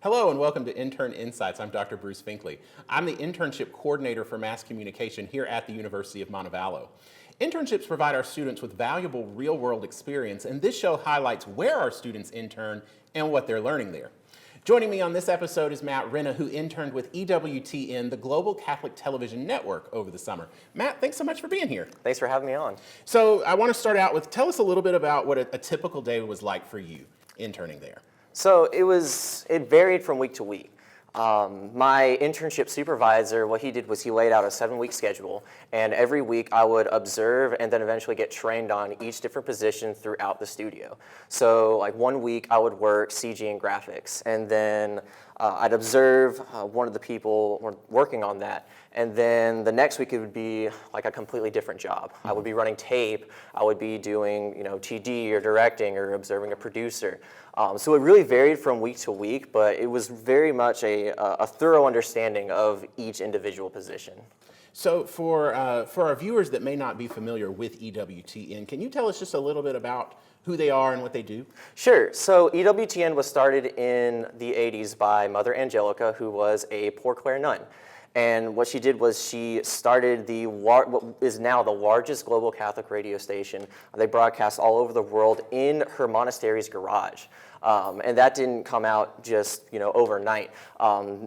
Hello and welcome to Intern Insights. I'm Dr. Bruce Finkley. I'm the internship coordinator for mass communication here at the University of Montevallo. Internships provide our students with valuable real-world experience, and this show highlights where our students intern and what they're learning there. Joining me on this episode is Matt Renna, who interned with EWTN, the Global Catholic Television Network, over the summer. Matt, thanks so much for being here. Thanks for having me on. So I want to start out with, tell us a little bit about what a typical day was like for you interning there. So it varied from week to week. My internship supervisor, what he did was he laid out a 7-week schedule, and every week I would observe and then eventually get trained on each different position throughout the studio. So like 1 week I would work CG and graphics, and then I'd observe one of the people working on that, and then the next week it would be like a completely different job. I would be running tape, I would be doing TD or directing or observing a producer. So it really varied from week to week, but it was very much a thorough understanding of each individual position. So for our viewers that may not be familiar with EWTN, can you tell us just a little bit about who they are and what they do? Sure. So EWTN was started in the 80s by Mother Angelica, who was a Poor Clare nun. And what she did was she started what is now the largest global Catholic radio station. They broadcast all over the world in her monastery's garage. And that didn't come out just overnight.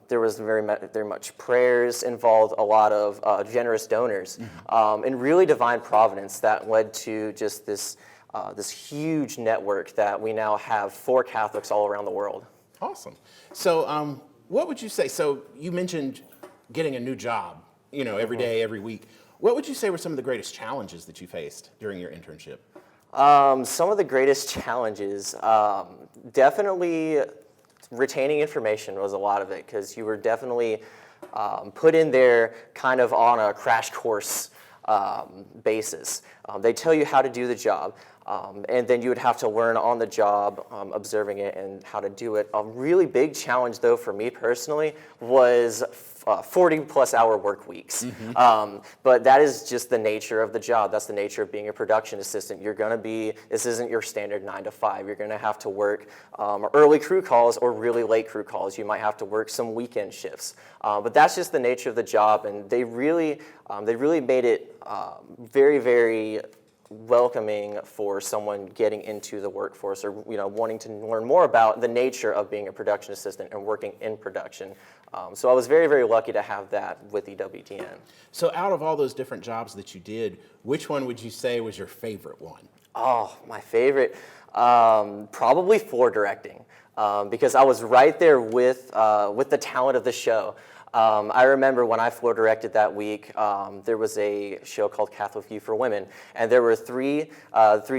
There was very much prayers involved, a lot of generous donors, and really divine providence that led to just this huge network that we now have for Catholics all around the world. Awesome. So what would you say? So you mentioned getting a new job, every day, every week. What would you say were some of the greatest challenges that you faced during your internship? Some of the greatest challenges, definitely retaining information was a lot of it, because you were definitely put in there kind of on a crash course basis. They tell you how to do the job, and then you would have to learn on the job, observing it and how to do it. A really big challenge, though, for me personally was 40-plus hour work weeks. But that is just the nature of the job. That's the nature of being a production assistant. This isn't your standard 9 to 5. You're going to have to work early crew calls or really late crew calls. You might have to work some weekend shifts. But that's just the nature of the job, and they really made it very, very welcoming for someone getting into the workforce or wanting to learn more about the nature of being a production assistant and working in production. So I was very, very lucky to have that with EWTN. So out of all those different jobs that you did, which one would you say was your favorite one? Oh, my favorite, probably floor directing, because I was right there with the talent of the show. I remember when I floor directed that week, there was a show called Catholic View for Women, and there were three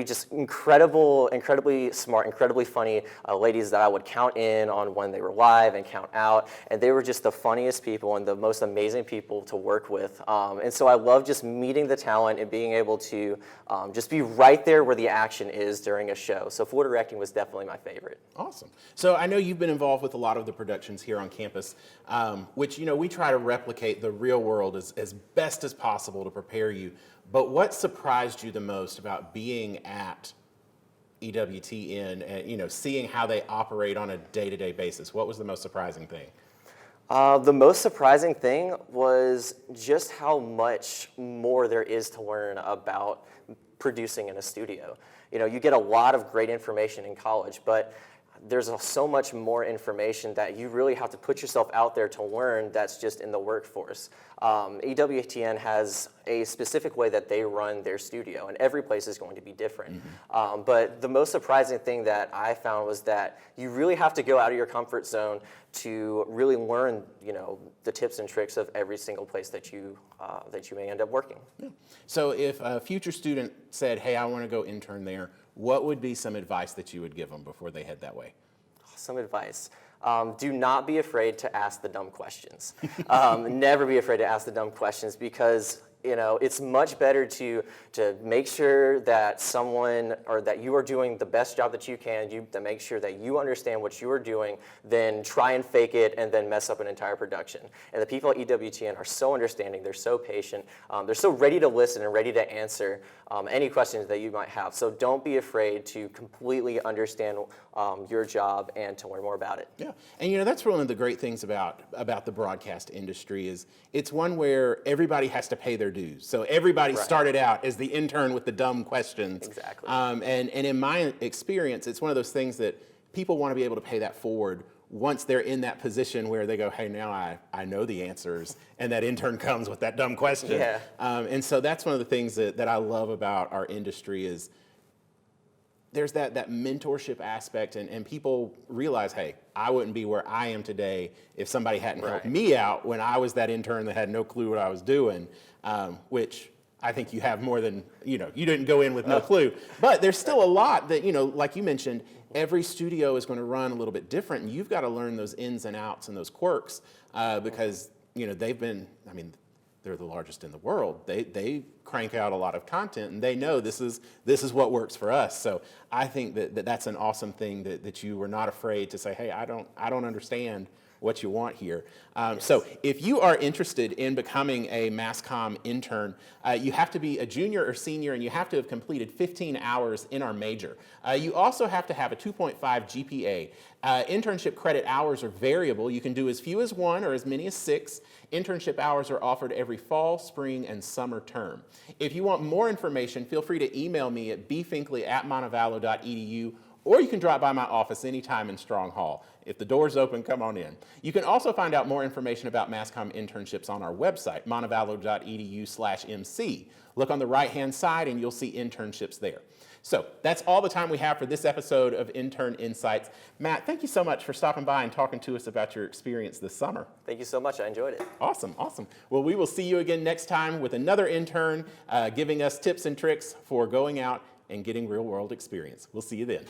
just incredibly smart, incredibly funny ladies that I would count in on when they were live and count out, and they were just the funniest people and the most amazing people to work with. And so I love just meeting the talent and being able to just be right there where the action is during a show. So floor directing was definitely my favorite. Awesome. So I know you've been involved with a lot of the productions here on campus, which we try to replicate the real world as best as possible to prepare you. But what surprised you the most about being at EWTN and seeing how they operate on a day-to-day basis? What was the most surprising thing? The most surprising thing was just how much more there is to learn about producing in a studio. You get a lot of great information in college, but there's so much more information that you really have to put yourself out there to learn that's just in the workforce. EWTN has a specific way that they run their studio, and every place is going to be different. But the most surprising thing that I found was that you really have to go out of your comfort zone to really learn, the tips and tricks of every single place that you may end up working. Yeah. So if a future student said, hey, I want to go intern there, what would be some advice that you would give them before they head that way? Some advice. Do not be afraid to ask the dumb questions. Never be afraid to ask the dumb questions, because it's much better to make sure that someone or that you are doing the best job that you can, to make sure that you understand what you are doing, than try and fake it and then mess up an entire production. And the people at EWTN are so understanding, they're so patient, they're so ready to listen and ready to answer any questions that you might have. So don't be afraid to completely understand your job and to learn more about it. Yeah, and that's one of the great things about the broadcast industry is it's one where everybody has to pay their dues. So everybody started out as the intern with the dumb questions. Exactly. And in my experience, it's one of those things that people want to be able to pay that forward once they're in that position where they go, hey, now I know the answers, and that intern comes with that dumb question. Yeah. And so that's one of the things that I love about our industry is there's that mentorship aspect, and people realize, hey, I wouldn't be where I am today if somebody hadn't helped me out when I was that intern that had no clue what I was doing, which I think you have more than, you didn't go in with no clue. But there's still a lot that, like you mentioned, every studio is going to run a little bit different, and you've got to learn those ins and outs and those quirks because, they've been, they're the largest in the world. They crank out a lot of content, and they know this is what works for us. So I think that's an awesome thing that you were not afraid to say, hey, I don't understand what you want here. So if you are interested in becoming a mass comm intern, you have to be a junior or senior, and you have to have completed 15 hours in our major. You also have to have a 2.5 GPA. Internship credit hours are variable. You can do as few as 1 or as many as 6. Internship hours are offered every fall, spring, and summer term. If you want more information, feel free to email me at bfinkley@montevallo.edu, or you can drop by my office anytime in Strong Hall. If the door's open, come on in. You can also find out more information about mass comm internships on our website, montevallo.edu/MC. Look on the right-hand side and you'll see internships there. So that's all the time we have for this episode of Intern Insights. Matt, thank you so much for stopping by and talking to us about your experience this summer. Thank you so much. I enjoyed it. Awesome, awesome. Well, we will see you again next time with another intern giving us tips and tricks for going out and getting real-world experience. We'll see you then.